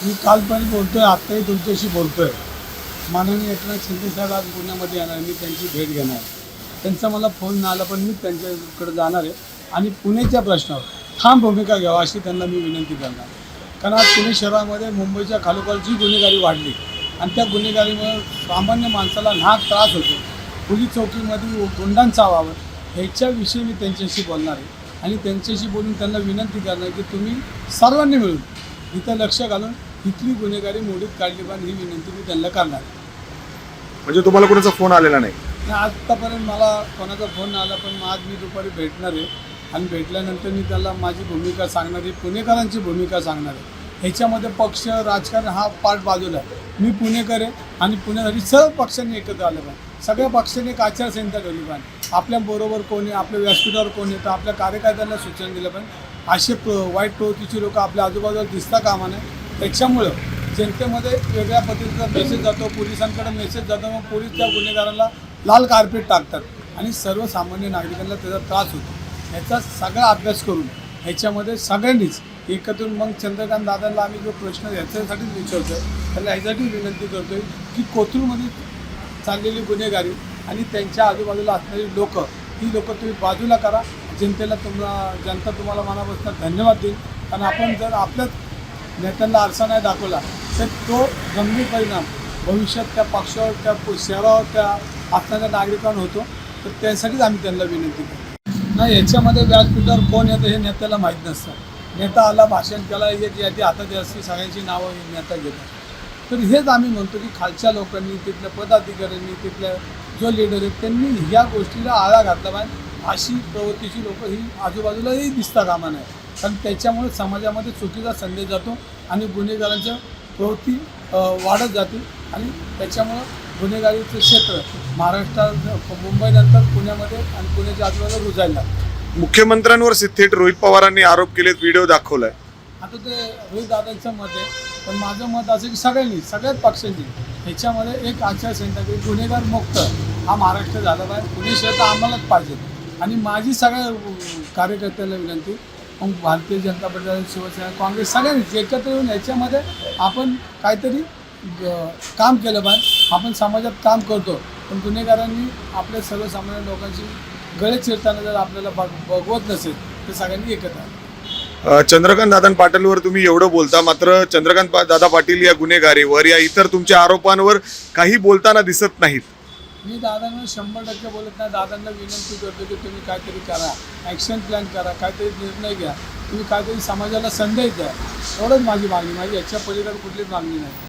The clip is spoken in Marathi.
मी कालपर्यंत बोलतोय, आत्ताही तुमच्याशी बोलतोय. माननीय एकनाथ शिंदे साहेब आज पुण्यामध्ये येणार आहे. मी त्यांची भेट घेणार आहे. त्यांचा मला फोन नाही आला, पण मी त्यांच्याकडे जाणार आहे आणि पुण्याच्या प्रश्नावर ठाम भूमिका घ्यावा अशी त्यांना मी विनंती करणार. कारण आज पुणे शहरामध्ये मुंबईच्या खालोखाल जी गुन्हेगारी वाढली आणि त्या गुन्हेगारीमुळे सामान्य माणसाला नाहक त्रास होतो. पोलीस चौकीमध्ये गुंडांचा वावर ह्याच्याविषयी मी त्यांच्याशी बोलणार आहे आणि त्यांच्याशी बोलून त्यांना विनंती करणार की तुम्ही सर्वांनी मिळून इथं लक्ष घालून इथली गुन्हेगारी मोडीत काढली पाहिजे ही विनंती मी त्यांना करणार. म्हणजे तुम्हाला कोणाचा फोन आलेला नाही? आत्तापर्यंत मला कोणाचा फोन नाही आला, पण आज मी दुपारी भेटणार आहे आणि भेटल्यानंतर मी त्याला माझी भूमिका सांगणार आहे, पुणेकरांची भूमिका सांगणार आहे. ह्याच्यामध्ये पक्ष राजकारण हा पार्ट बाजूला आहे. मी पुणेकर आहे आणि पुणेकरी सर्व पक्षांनी एकत्र आलं पाहिजे. सगळ्या पक्षांनी एक आचारसंहिता ठेवली पाहिजे. आपल्याबरोबर कोणी, आपल्या व्यासपीठावर कोणी येतं, आपल्या कार्यकर्त्यांना सूचना दिलं पाहिजे. असे वाईट प्रवृत्तीची लोक आपल्या आजूबाजूला दिसता कामा नये. त्याच्यामुळं जनतेमध्ये वेगळ्या पद्धतीचा मेसेज जातो, पोलिसांकडे मेसेज जातो, मग पोलीस त्या गुन्हेगारांना लाल कार्पेट टाकतात आणि सर्वसामान्य नागरिकांना त्याचा त्रास होतो. याचा सगळा अभ्यास करून ह्याच्यामध्ये सगळ्यांनीच एकत्र मग चंद्रकांत दादांना आम्ही जो प्रश्न याच्यासाठीच विचारतो आहे त्याला ह्यासाठी विनंती करतो आहे की कोथरूडमध्ये चाललेली गुन्हेगारी आणि त्यांच्या आजूबाजूला असणारी लोक, ही लोकं तुम्ही बाजूला करा. जनता तुम्हाला मनापासून धन्यवाद देईल. कारण आपण जर आपल्याच नेत्यांना आरसा नाही दाखवला तर तो गंभीर परिणाम भविष्यात त्या पक्षावर, त्या शहरावर, त्या असणाऱ्या नागरिकांना होतो. तर त्यासाठीच आम्ही त्यांना विनंती करतो. नाही, याच्यामध्ये व्यासपीठावर कोण येतं हे नेत्याला माहीत नसतं. नेता आला, भाषण केला, यादी हातात असती, सगळ्यांची नावं नेता घेतात. तर हेच आम्ही म्हणतो की खालच्या लोकांनी, तिथल्या पदाधिकाऱ्यांनी, तिथल्या जो लीडर आहेत त्यांनी ह्या गोष्टीला आळा घातला पाहिजे. अशी प्रवृत्तीची लोकं ही आजूबाजूलाही दिसता कामा नये. कारण त्याच्यामुळे समाजामध्ये चुकीचा संदेश जातो आणि गुन्हेगारांच्या प्रवृत्ती वाढत जाते आणि त्याच्यामुळं गुन्हेगारीचं क्षेत्र महाराष्ट्रात, मुंबईनंतर पुण्यामध्ये आणि पुण्याच्या आजूबाजूला रुजायला लागतं. मुख्यमंत्र्यांवर थेट रोहित पवारांनी आरोप केलेत, व्हिडिओ दाखवलाय. आता ते रोहित दादांचं मत आहे, पण माझं मत असं की सगळ्याच पक्षांनी ह्याच्यामध्ये एक आचारसंहिता की गुन्हेगार मुक्त हा महाराष्ट्र झाला पाहिजे. पुणे शहर तर आम्हालाच पाहिजे. आणि माझी सगळ्या कार्यकर्त्याला विनंती, मग भारतीय जनता पार्टी, शिवसेना, काँग्रेस सगळ्यांनी एकत्र येऊन याच्यामध्ये आपण काहीतरी काम केलं पाहिजे. आपण समाजात काम करतो, पण गुन्हेगारांनी आपल्या सर्वसामान्य लोकांची गळे चिरताना जर आपल्याला बघवत नसेल तर सगळ्यांनी एकत्र आलं. चंद्रकांत दादा पाटीलवर तुम्ही एवढं बोलता, मात्र चंद्रकांत दादा पाटील या गुन्हेगारीवर या इतर तुमच्या आरोपांवर काही बोलताना दिसत नाहीत. मी दादांना 100% बोलत नाही. दादांना विनंती करतो की तुम्ही काहीतरी करा, ॲक्शन प्लॅन करा, काहीतरी निर्णय घ्या, तुम्ही काहीतरी समाजाला संदेश द्या. एवढंच माझी मागणी. माझी याच्या पलीकडे कुठलीच मागणी नाही.